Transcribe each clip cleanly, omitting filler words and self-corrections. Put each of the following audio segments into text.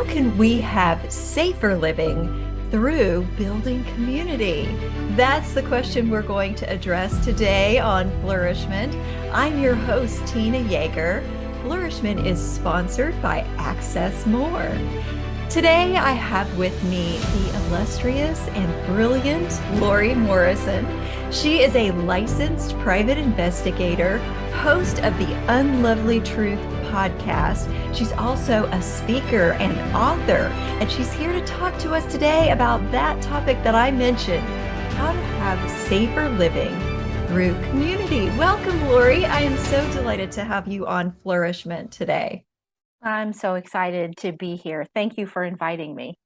How can we have safer living through building community? That's the question we're going to address today on Flourish-Meant. I'm your host, Tina Yeager. Flourish-Meant is sponsored by Access More. Today, I have with me the illustrious and brilliant Lori Morrison. She is a licensed private investigator, host of the Unlovely Truth podcast. She's also a speaker and author, and she's here to talk to us today about that topic that I mentioned, how to have safer living through community. Welcome, Lori. I am so delighted to have you on Flourish-Meant today. I'm so excited to be here. Thank you for inviting me.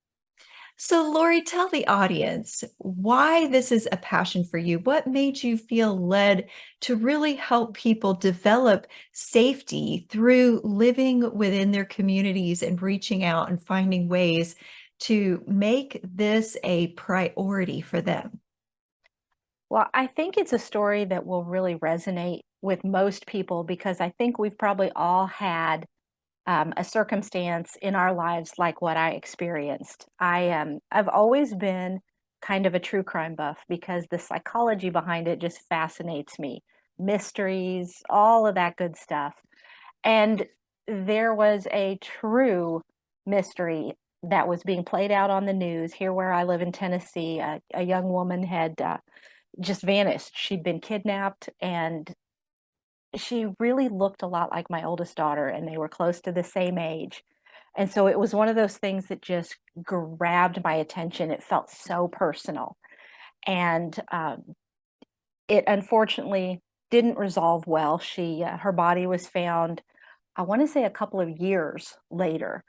So, Lori, tell the audience why this is a passion for you. What made you feel led to really help people develop safety through living within their communities and reaching out and finding ways to make this a priority for them? Well, I think it's a story that will really resonate with most people because I think we've probably all had a circumstance in our lives like what I experienced. I've always been kind of a true crime buff because the psychology behind it just fascinates me. Mysteries, all of that good stuff. And there was a true mystery that was being played out on the news here where I live in Tennessee. A young woman had just vanished. She'd been kidnapped, and she really looked a lot like my oldest daughter, and they were close to the same age. And so it was one of those things that just grabbed my attention. It felt so personal. And it unfortunately didn't resolve well. Her body was found, I want to say, a couple of years later.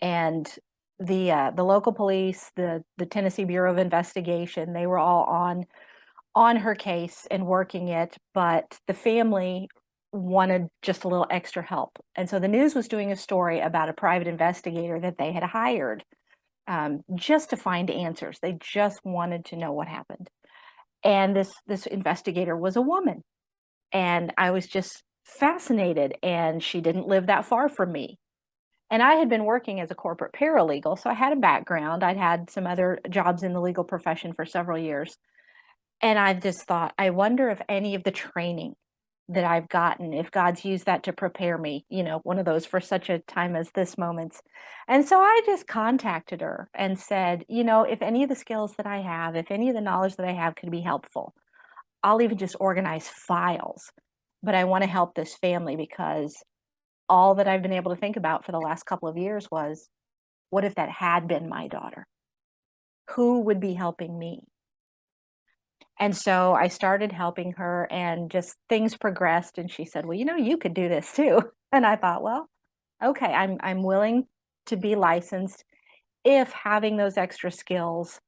And the local police, the Tennessee Bureau of Investigation, they were all on her case and working it, but the family wanted just a little extra help. And so the news was doing a story about a private investigator that they had hired just to find answers. They just wanted to know what happened. And this investigator was a woman. And I was just fascinated. And she didn't live that far from me. And I had been working as a corporate paralegal, so I had a background. I'd had some other jobs in the legal profession for several years. And I just thought, I wonder if any of the training that I've gotten, if God's used that to prepare me, one of those for such a time as this moment. And so I just contacted her and said, if any of the skills that I have, if any of the knowledge that I have could be helpful, I'll even just organize files. But I want to help this family because all that I've been able to think about for the last couple of years was, what if that had been my daughter? Who would be helping me? And so I started helping her, and just things progressed, and she said, well, you could do this too. And I thought, well, okay, I'm willing to be licensed if having those extra skills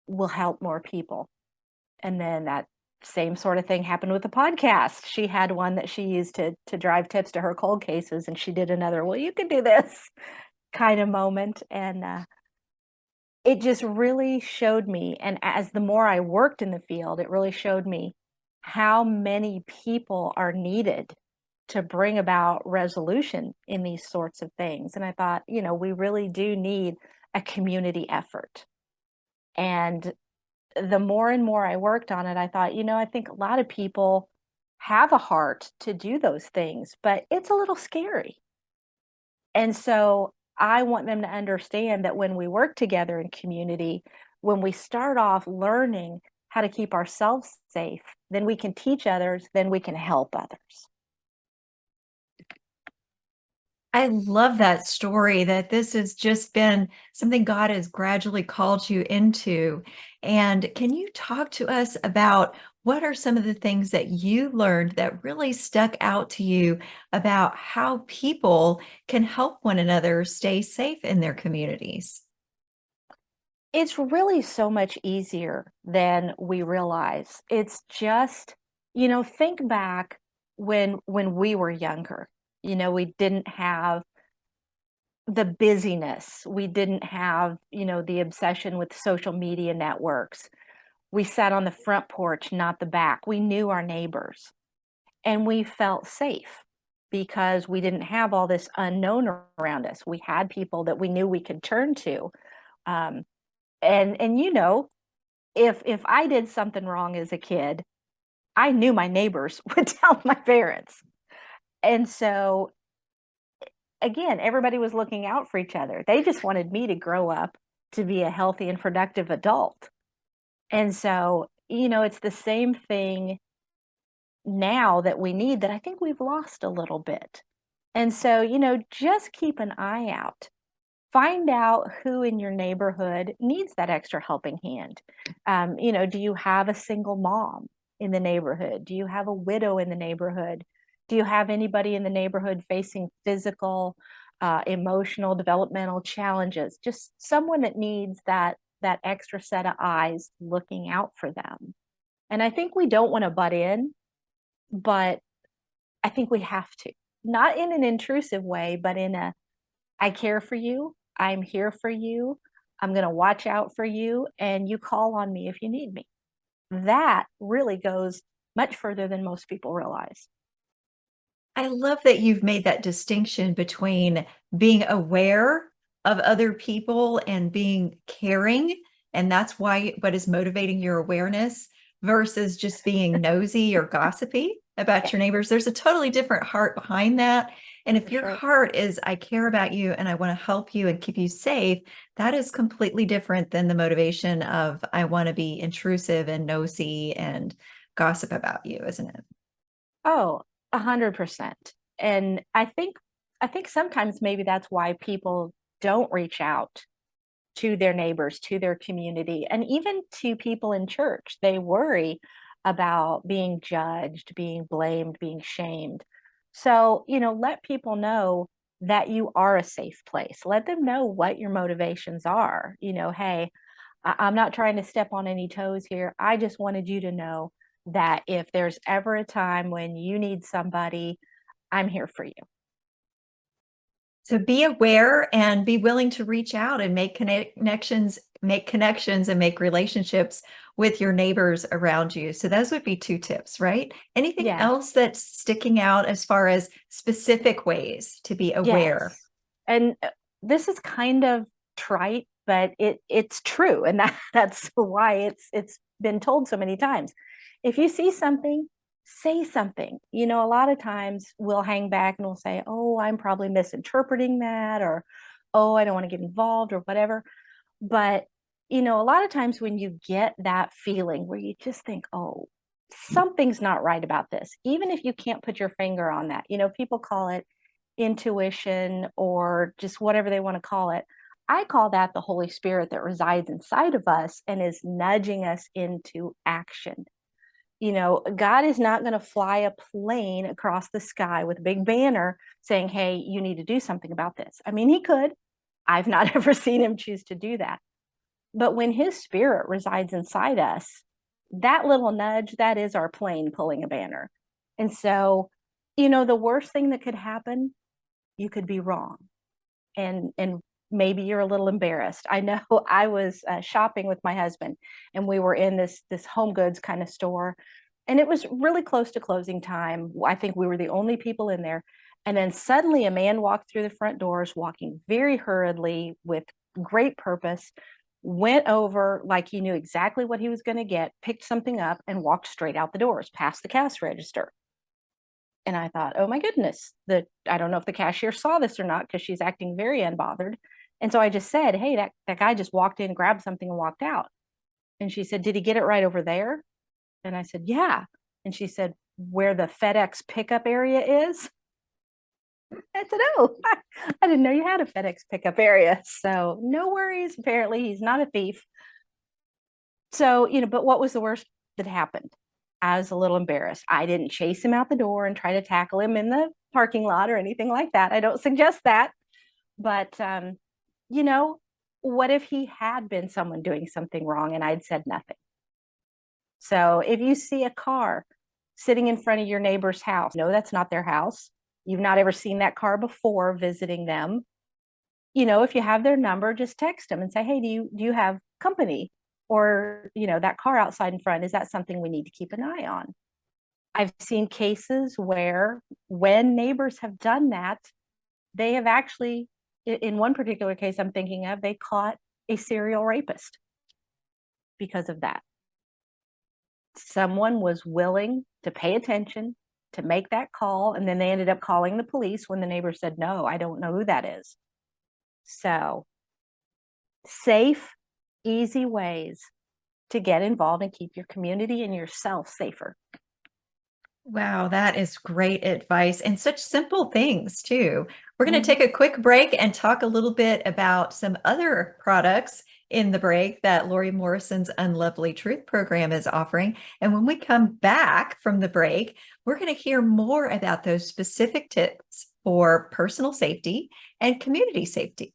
will help more people. And then that same sort of thing happened with the podcast. She had one that she used to drive tips to her cold cases, and she did another, well, you could do this kind of moment. And it just really showed me, and as the more I worked in the field, it really showed me how many people are needed to bring about resolution in these sorts of things. And I thought, we really do need a community effort. And the more and more I worked on it, I thought, I think a lot of people have a heart to do those things, but it's a little scary. And so I want them to understand that when we work together in community, when we start off learning how to keep ourselves safe, then we can teach others, then we can help others. I love that story, that this has just been something God has gradually called you into. And can you talk to us about what are some of the things that you learned that really stuck out to you about how people can help one another stay safe in their communities? It's really so much easier than we realize. It's just, think back when we were younger. We didn't have the busyness. We didn't have, the obsession with social media networks. We sat on the front porch, not the back. We knew our neighbors, and we felt safe. because we didn't have all this unknown around us. We had people that we knew we could turn to. Um, and if I did something wrong as a kid, I knew my neighbors would tell my parents. And so again, everybody was looking out for each other. They just wanted me to grow up to be a healthy and productive adult. And so, it's the same thing now that we need that I think we've lost a little bit. And so, just keep an eye out. Find out who in your neighborhood needs that extra helping hand. Do you have a single mom in the neighborhood? Do you have a widow in the neighborhood? Do you have anybody in the neighborhood facing physical, emotional, developmental challenges? Just someone that needs that extra set of eyes looking out for them. And I think we don't want to butt in, but I think we have to. Not in an intrusive way, but in a I care for you. I'm here for you. I'm going to watch out for you. And you call on me if you need me. That really goes much further than most people realize. I love that you've made that distinction between being aware of other people and being caring. And that's why what is motivating your awareness versus just being nosy or gossipy about Yeah, your neighbors. There's a totally different heart behind that. And if for your sure. heart is, I care about you and I want to help you and keep you safe, that is completely different than the motivation of, I want to be intrusive and nosy and gossip about you, isn't it? Oh, 100%. And I think sometimes maybe that's why people don't reach out to their neighbors, to their community, and even to people in church. They worry about being judged, being blamed, being shamed. So, let people know that you are a safe place. Let them know what your motivations are. Hey, I'm not trying to step on any toes here. I just wanted you to know that if there's ever a time when you need somebody, I'm here for you. So be aware and be willing to reach out and make connections and make relationships with your neighbors around you. So those would be two tips, right? Anything Yeah. else that's sticking out as far as specific ways to be aware? Yes. And this is kind of trite, but it's true. And that's why it's been told so many times. If you see something, say something. A lot of times we'll hang back and we'll say, "Oh, I'm probably misinterpreting that," or "Oh, I don't want to get involved," or whatever. But, a lot of times when you get that feeling where you just think, "Oh, something's not right about this," even if you can't put your finger on that. People call it intuition or just whatever they want to call it. I call that the Holy Spirit that resides inside of us and is nudging us into action. God is not going to fly a plane across the sky with a big banner saying, "Hey, you need to do something about this." I mean, he could. I've not ever seen him choose to do that. But when his spirit resides inside us, that little nudge, that is our plane pulling a banner. And so, the worst thing that could happen, you could be wrong, and maybe you're a little embarrassed. I know I was shopping with my husband, and we were in this home goods kind of store, and it was really close to closing time. I think we were the only people in there, and then suddenly a man walked through the front doors, walking very hurriedly with great purpose, went over like he knew exactly what he was going to get, picked something up, and walked straight out the doors past the cash register. And I thought, "Oh my goodness, I don't know if the cashier saw this or not because she's acting very unbothered." And so I just said, "Hey, that guy just walked in, grabbed something, and walked out." And she said, "Did he get it right over there?" And I said, "Yeah." And she said, "Where the FedEx pickup area is?" I said, "Oh, I didn't know you had a FedEx pickup area." So no worries. Apparently, he's not a thief. So, but what was the worst that happened? I was a little embarrassed. I didn't chase him out the door and try to tackle him in the parking lot or anything like that. I don't suggest that. But, you know, what if he had been someone doing something wrong and I'd said nothing? So if you see a car sitting in front of your neighbor's house, no, that's not their house. You've not ever seen that car before visiting them. If you have their number, just text them and say, "Hey, do you have company?" Or, that car outside in front, is that something we need to keep an eye on? I've seen cases where when neighbors have done that, they have actually, in one particular case I'm thinking of, they caught a serial rapist because of that. Someone was willing to pay attention, to make that call, and then they ended up calling the police when the neighbor said, no, I don't know who that is. So, safe, easy ways to get involved and keep your community and yourself safer. Wow, that is great advice and such simple things too. We're going to Mhm. take a quick break and talk a little bit about some other products in the break that Lori Morrison's Unlovely Truth program is offering. And when we come back from the break, we're going to hear more about those specific tips for personal safety and community safety.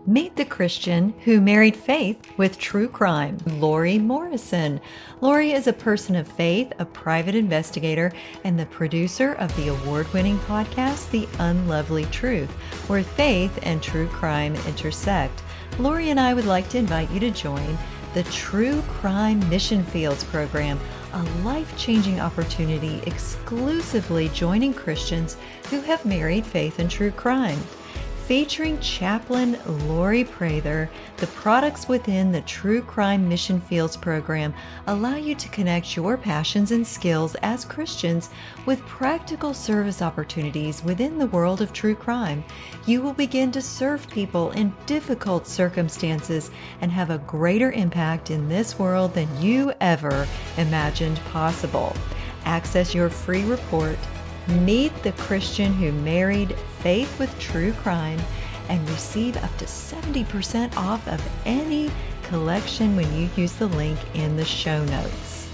Meet the Christian who married faith with true crime, Lori Morrison. Lori is a person of faith, a private investigator, and the producer of the award-winning podcast, The Unlovely Truth, where faith and true crime intersect. Lori and I would like to invite you to join the True Crime Mission Fields program, a life-changing opportunity exclusively joining Christians who have married faith and true crime. Featuring chaplain Lori Prather, the products within the True Crime Mission Fields program allow you to connect your passions and skills as Christians with practical service opportunities within the world of true crime. You will begin to serve people in difficult circumstances and have a greater impact in this world than you ever imagined possible. Access your free report, Meet the Christian who married faith with true crime, and receive up to 70% off of any collection when you use the link in the show notes.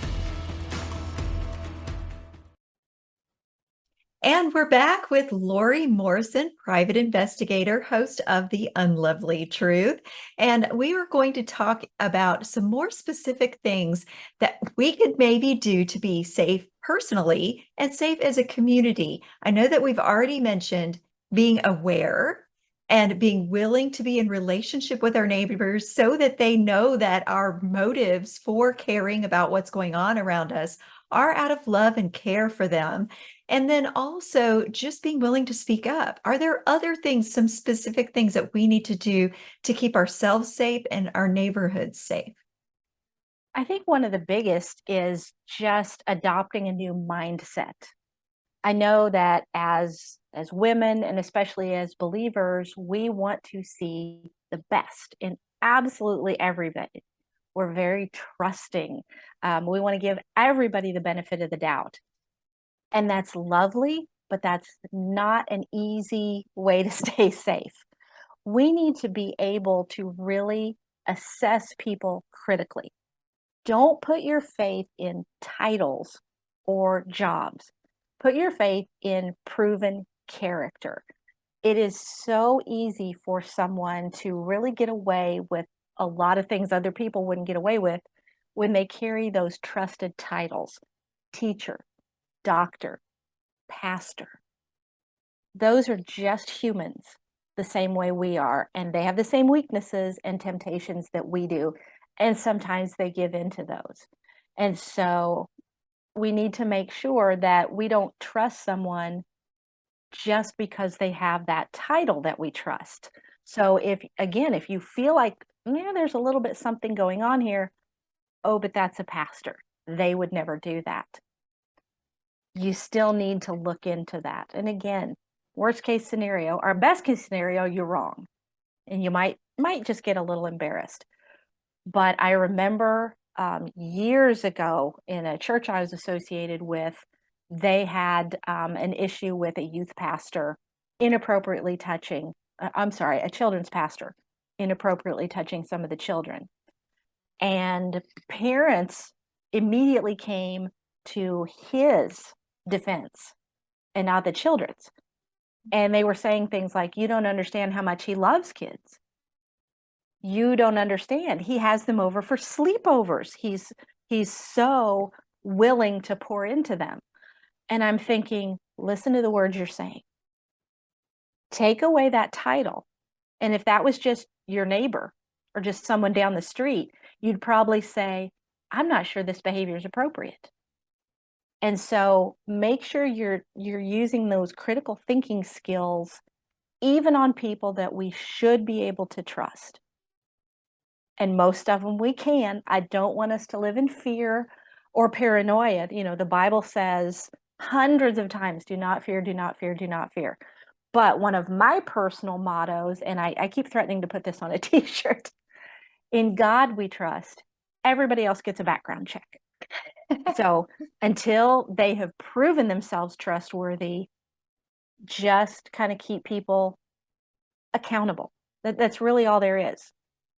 And we're back with Lori Morrison, private investigator, host of The Unlovely Truth. And we are going to talk about some more specific things that we could maybe do to be safe personally and safe as a community. I know that we've already mentioned being aware and being willing to be in relationship with our neighbors so that they know that our motives for caring about what's going on around us are out of love and care for them. And then also just being willing to speak up. Are there other things, some specific things that we need to do to keep ourselves safe and our neighborhoods safe? I think one of the biggest is just adopting a new mindset. I know that as women and especially as believers, we want to see the best in absolutely everybody. We're very trusting. We want to give everybody the benefit of the doubt. And that's lovely, but that's not an easy way to stay safe. We need to be able to really assess people critically. Don't put your faith in titles or jobs. Put your faith in proven character. It is so easy for someone to really get away with a lot of things other people wouldn't get away with when they carry those trusted titles: teacher, doctor, pastor. Those are just humans the same way we are, and they have the same weaknesses and temptations that we do. And sometimes they give into those. And so we need to make sure that we don't trust someone just because they have that title that we trust. So if you feel like, yeah, there's a little bit something going on here, oh, but that's a pastor. They would never do that. You still need to look into that. And again, worst case scenario, or best case scenario, you're wrong. And you might just get a little embarrassed. But I remember years ago in a church I was associated with, they had an issue with a youth pastor inappropriately touching, a children's pastor inappropriately touching some of the children. And parents immediately came to his defense and not the children's. And they were saying things like, you don't understand how much he loves kids. You don't understand. He has them over for sleepovers. He's so willing to pour into them. And I'm thinking, listen to the words you're saying. Take away that title. And if that was just your neighbor or just someone down the street, you'd probably say, I'm not sure this behavior is appropriate. And so make sure you're using those critical thinking skills even on people that we should be able to trust. And most of them we can. I don't want us to live in fear or paranoia. You know, the Bible says hundreds of times, do not fear, do not fear, do not fear. But one of my personal mottos, and I keep threatening to put this on a t-shirt, in God we trust. Everybody else gets a background check. So until they have proven themselves trustworthy, just kind of keep people accountable. That's really all there is.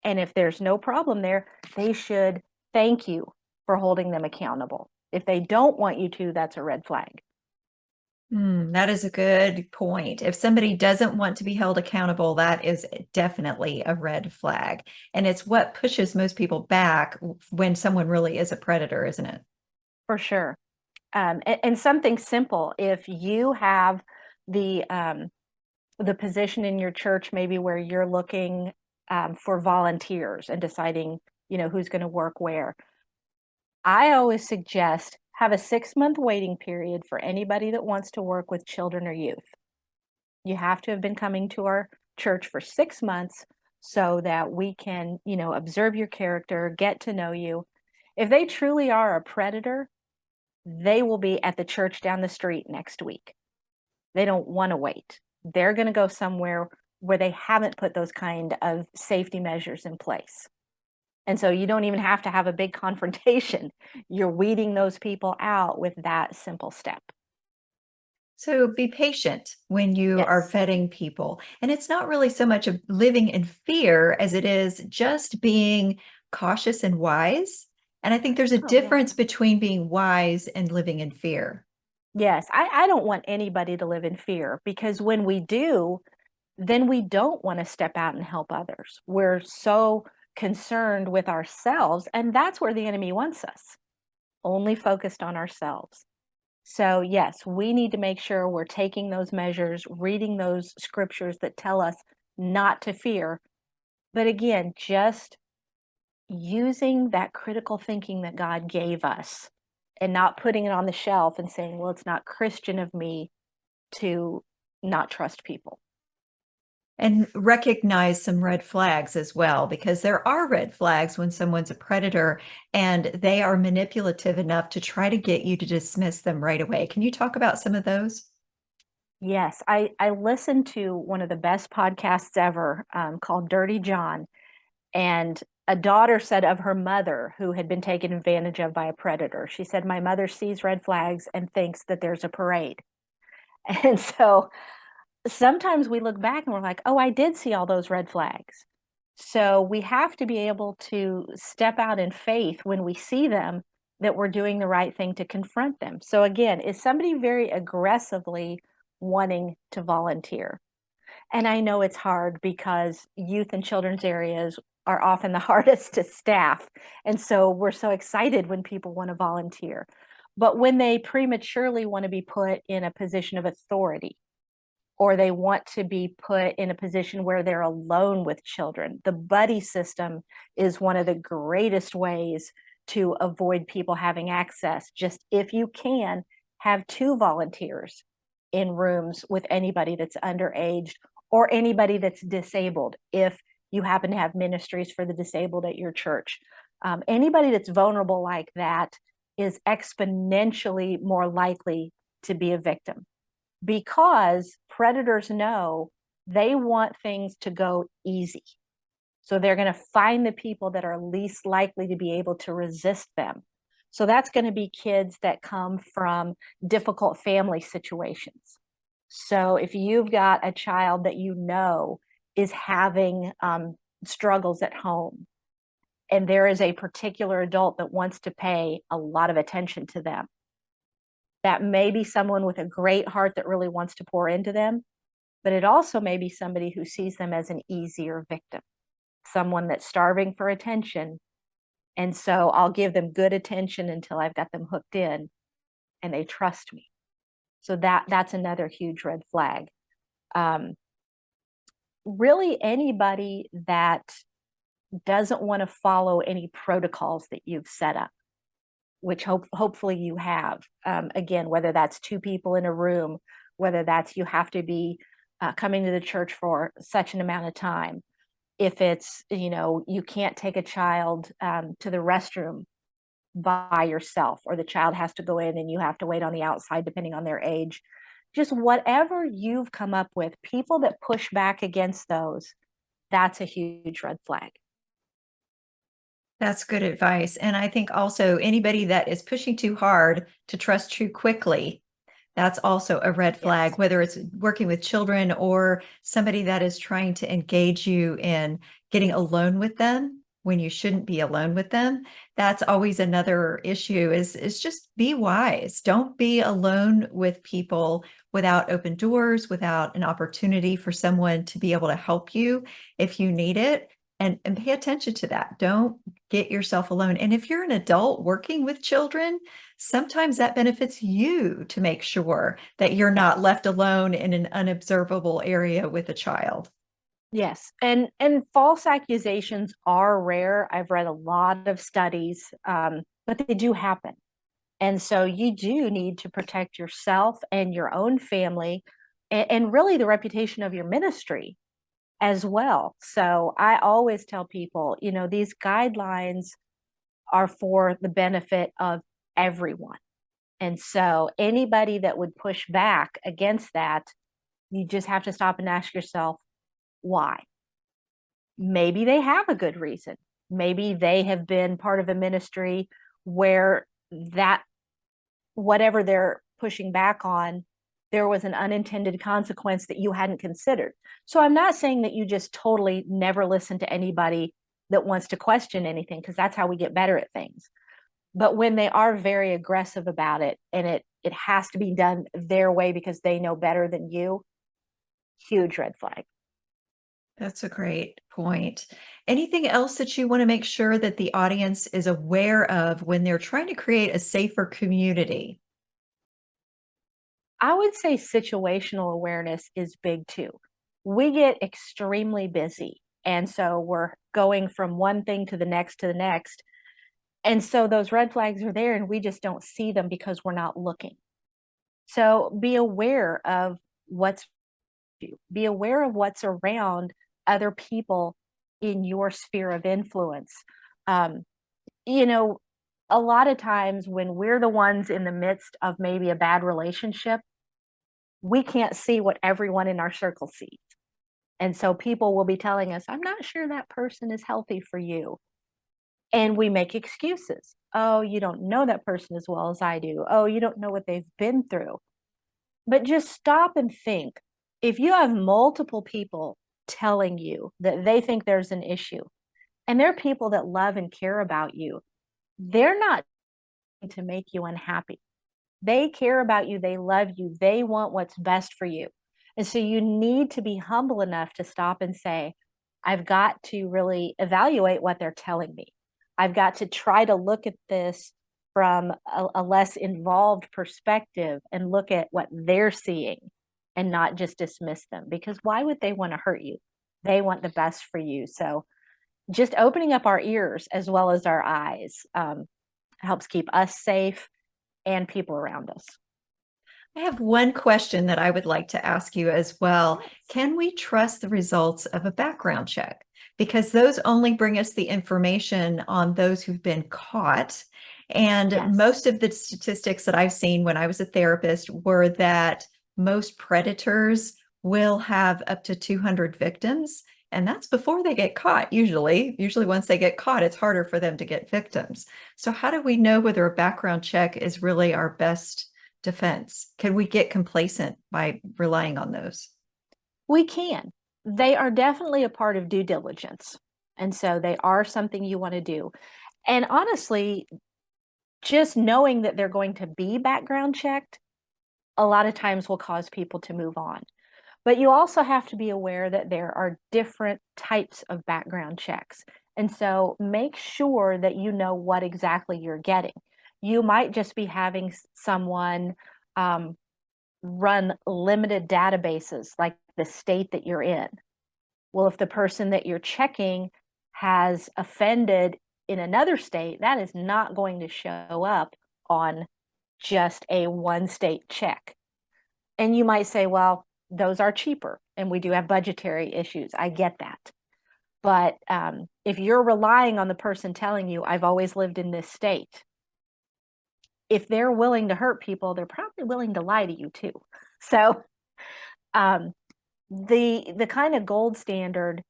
And if there's no problem there, they should thank you for holding them accountable. If they don't want you to, that's a red flag. That is a good point. If somebody doesn't want to be held accountable, that is definitely a red flag. And it's what pushes most people back when someone really is a predator, isn't it? For sure. And something simple, if you have the position in your church, maybe where you're looking for volunteers and deciding, you know, who's going to work where, I always suggest have a 6-month waiting period for anybody that wants to work with children or youth. You have to have been coming to our church for 6 months so that we can, you know, observe your character, get to know you. If they truly are a predator, they will be at the church down the street next week. They don't want to wait. They're going to go somewhere where they haven't put those kind of safety measures in place. And so you don't even have to have a big confrontation. You're weeding those people out with that simple step. So be patient when you are Yes. vetting people. And it's not really so much of living in fear as it is just being cautious and wise. And I think there's a Oh, yeah. difference between being wise and living in fear. Yes. I don't want anybody to live in fear, because when we do, then we don't want to step out and help others. We're so concerned with ourselves, and that's where the enemy wants us, only focused on ourselves. So, yes, we need to make sure we're taking those measures, reading those scriptures that tell us not to fear. But again, just using that critical thinking that God gave us and not putting it on the shelf and saying, well, it's not Christian of me to not trust people. And recognize some red flags as well, because there are red flags when someone's a predator and they are manipulative enough to try to get you to dismiss them right away. Can you talk about some of those? Yes, I listened to one of the best podcasts ever called Dirty John. And a daughter said of her mother, who had been taken advantage of by a predator, she said, my mother sees red flags and thinks that there's a parade. And so sometimes we look back and we're like, oh, I did see all those red flags. So we have to be able to step out in faith when we see them, that we're doing the right thing to confront them. So again, is somebody very aggressively wanting to volunteer? And I know it's hard because youth and children's areas are often the hardest to staff. And so we're so excited when people want to volunteer. But when they prematurely want to be put in a position of authority, or they want to be put in a position where they're alone with children, the buddy system is one of the greatest ways to avoid people having access. Just, if you can, have 2 volunteers in rooms with anybody that's underage or anybody that's disabled, if you happen to have ministries for the disabled at your church. Anybody that's vulnerable like that is exponentially more likely to be a victim, because predators know they want things to go easy. So they're going to find the people that are least likely to be able to resist them. So that's going to be kids that come from difficult family situations. So if you've got a child that you know is having struggles at home, and there is a particular adult that wants to pay a lot of attention to them, that may be someone with a great heart that really wants to pour into them, but it also may be somebody who sees them as an easier victim, someone that's starving for attention. And so I'll give them good attention until I've got them hooked in and they trust me. So that's another huge red flag. Um, Really, anybody that doesn't want to follow any protocols that you've set up. which hopefully you have. Again, whether that's two people in a room, whether that's you have to be coming to the church for such an amount of time. If it's, you can't take a child to the restroom by yourself, or the child has to go in and you have to wait on the outside, depending on their age. Just whatever you've come up with, people that push back against those, that's a huge red flag. That's good advice. And I think also anybody that is pushing too hard to trust too quickly, that's also a red flag, Yes. whether it's working with children or somebody that is trying to engage you in getting alone with them when you shouldn't be alone with them. That's always another issue is just be wise. Don't be alone with people without open doors, without an opportunity for someone to be able to help you if you need it. And pay attention to that. Don't get yourself alone. And if you're an adult working with children, sometimes that benefits you to make sure that you're not Yes. left alone in an unobservable area with a child. Yes. And false accusations are rare. I've read a lot of studies, but they do happen. And so you do need to protect yourself and your own family, and really the reputation of your ministry as well. So I always tell people, these guidelines are for the benefit of everyone. And so anybody that would push back against that, you just have to stop and ask yourself, why? Maybe they have a good reason. Maybe they have been part of a ministry where that, whatever they're pushing back on, there was an unintended consequence that you hadn't considered. So I'm not saying that you just totally never listen to anybody that wants to question anything, because that's how we get better at things. But when they are very aggressive about it, and it has to be done their way because they know better than you, huge red flag. That's a great point. Anything else that you want to make sure that the audience is aware of when they're trying to create a safer community? I would say situational awareness is big too. We get extremely busy. And so we're going from one thing to the next to the next. And so those red flags are there and we just don't see them because we're not looking. So be aware of what's be aware of what's around other people in your sphere of influence. Um, you know, a lot of times when we're the ones in the midst of maybe a bad relationship, we can't see what everyone in our circle sees. And so people will be telling us, I'm not sure that person is healthy for you. And we make excuses. Oh, you don't know that person as well as I do. Oh, you don't know what they've been through. But just stop and think. If you have multiple people telling you that they think there's an issue, and they're people that love and care about you, they're not going to make you unhappy. They care about you, they love you, they want what's best for you. And so you need to be humble enough to stop and say, I've got to really evaluate what they're telling me. I've got to try to look at this from a less involved perspective and look at what they're seeing and not just dismiss them, because why would they want to hurt you? They want the best for you. So just opening up our ears as well as our eyes helps keep us safe and people around us. I have one question that I would like to ask you as well. Can we trust the results of a background check? Because those only bring us the information on those who've been caught. And Yes. most of the statistics that I've seen when I was a therapist were that most predators will have up to 200 victims. And that's before they get caught, usually. Usually, once they get caught, it's harder for them to get victims. So, how do we know whether a background check is really our best defense? Can we get complacent by relying on those? We can. They are definitely a part of due diligence. And so they are something you want to do. And honestly, just knowing that they're going to be background checked a lot of times will cause people to move on. But you also have to be aware that there are different types of background checks. And so make sure that you know what exactly you're getting. You might just be having someone run limited databases, like the state that you're in. Well, if the person that you're checking has offended in another state, that is not going to show up on just a one state check. And you might say, well, those are cheaper and we do have budgetary issues. I get that. But if you're relying on the person telling you, I've always lived in this state, if they're willing to hurt people, they're probably willing to lie to you too. So the kind of gold standard,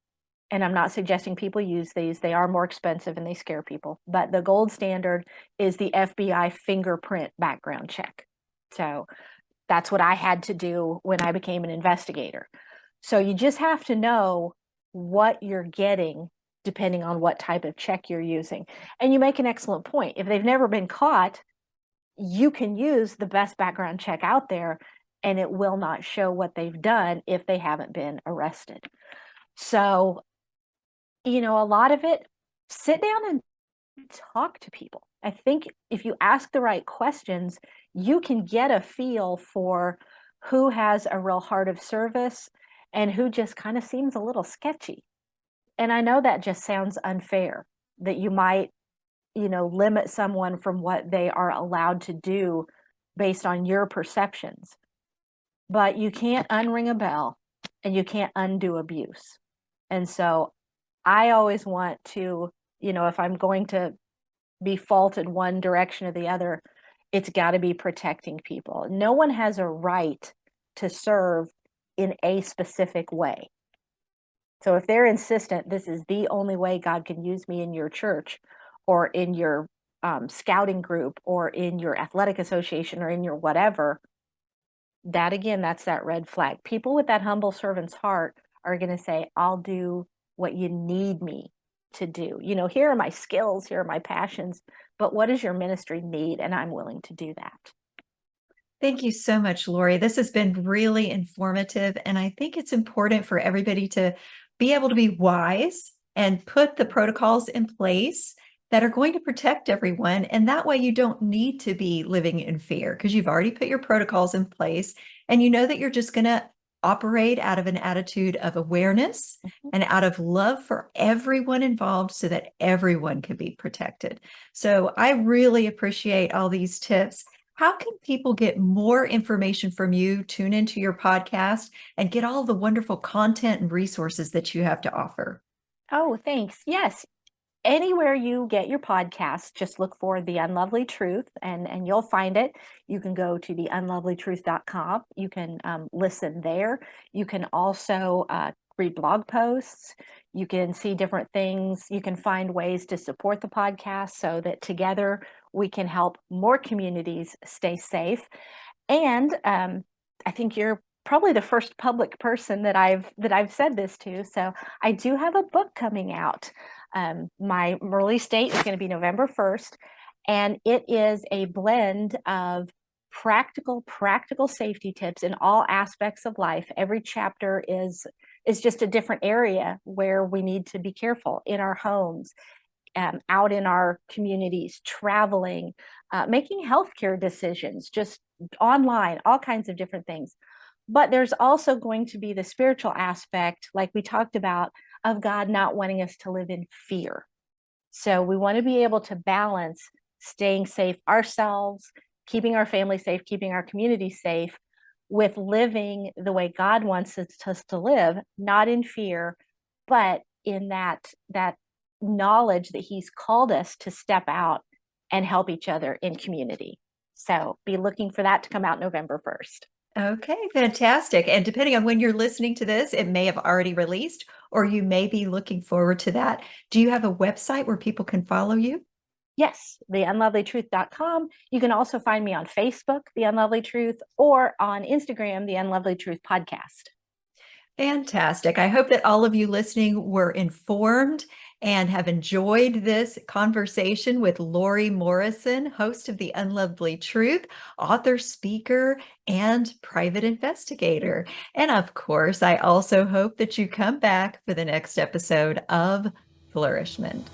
and I'm not suggesting people use these, they are more expensive and they scare people, but the gold standard is the FBI fingerprint background check. So that's what I had to do when I became an investigator. So you just have to know what you're getting depending on what type of check you're using. And you make an excellent point. If they've never been caught, you can use the best background check out there and it will not show what they've done if they haven't been arrested. So, a lot of it, sit down and talk to people. I think if you ask the right questions, you can get a feel for who has a real heart of service and who just kind of seems a little sketchy. And I know that just sounds unfair, that you might, limit someone from what they are allowed to do based on your perceptions. But you can't unring a bell and you can't undo abuse. And so I always want to, if I'm going to be faulted one direction or the other, it's got to be protecting people. No one has a right to serve in a specific way. So if they're insistent, this is the only way God can use me in your church or in your scouting group or in your athletic association or in your whatever, that's that red flag. People with that humble servant's heart are going to say, I'll do what you need me to do. Here are my skills, here are my passions, but what does your ministry need? And I'm willing to do that. Thank you so much, Lori. This has been really informative. And I think it's important for everybody to be able to be wise and put the protocols in place that are going to protect everyone. And that way you don't need to be living in fear because you've already put your protocols in place and you know that you're just going to operate out of an attitude of awareness and out of love for everyone involved so that everyone can be protected. So I really appreciate all these tips. How can people get more information from you, tune into your podcast, and get all the wonderful content and resources that you have to offer? Oh, thanks. Yes. Anywhere you get your podcast, just look for The Unlovely Truth and you'll find it. You can go to theunlovelytruth.com. You can listen there. You can also read blog posts. You can see different things. You can find ways to support the podcast so that together we can help more communities stay safe. And I think you're probably the first public person that I've said this to. So I do have a book coming out. My release date is going to be November 1st, and it is a blend of practical safety tips in all aspects of life. Every chapter is just a different area where we need to be careful in our homes, out in our communities, traveling, making healthcare decisions, just online, all kinds of different things. But there's also going to be the spiritual aspect, like we talked about, of God not wanting us to live in fear. So we want to be able to balance staying safe ourselves, keeping our family safe, keeping our community safe, with living the way God wants us to live, not in fear, but in that knowledge that He's called us to step out and help each other in community. So be looking for that to come out November 1st. Okay, fantastic. And depending on when you're listening to this, it may have already released, or you may be looking forward to that. Do you have a website where people can follow you? Yes, theunlovelytruth.com. You can also find me on Facebook, The Unlovely Truth, or on Instagram, The Unlovely Truth Podcast. Fantastic. I hope that all of you listening were informed and have enjoyed this conversation with Lori Morrison, host of The Unlovely Truth, author, speaker, and private investigator. And of course, I also hope that you come back for the next episode of Flourish-Meant.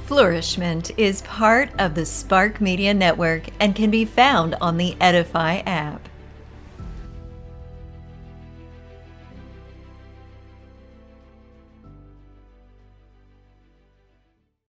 Flourish-Meant is part of the Spark Media Network and can be found on the Edify app.